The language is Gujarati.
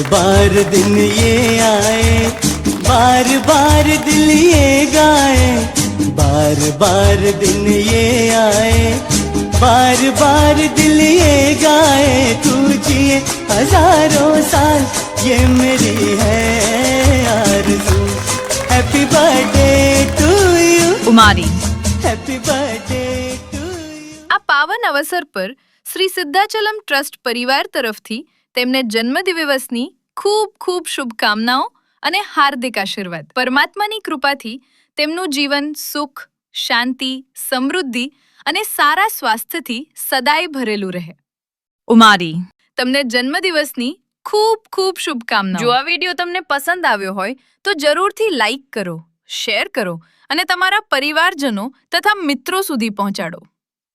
बार दिन ये आए, बार बार दिल ये गाए, बार बार दिन ये आए, बार बार दिल ये गाए, तू जिए हजारों साल ये मेरी है आरज़ू। हैप्पी बर्थडे टू यू ઉમારી। Happy birthday to you. આ પાવન અવસર પર શ્રી સિદ્ધાચલમ ટ્રસ્ટ પરિવાર તરફથી તેમને જન્મદિવસની ખૂબ ખૂબ શુભકામનાઓ અને હાર્દિક આશીર્વાદ। પરમાત્માની કૃપાથી તેમનું જીવન સુખ, શાંતિ, સમૃદ્ધિ અને સારા સ્વાસ્થ્યથી સદાય ભરેલું રહે। ઉમારી, તમને જન્મદિવસની ખૂબ ખૂબ શુભકામનાઓ। જો આ વિડીયો તમને પસંદ આવ્યો હોય તો જરૂરથી લાઈક કરો, શેર કરો અને તમારા પરિવારજનો તથા મિત્રો સુધી પહોંચાડો।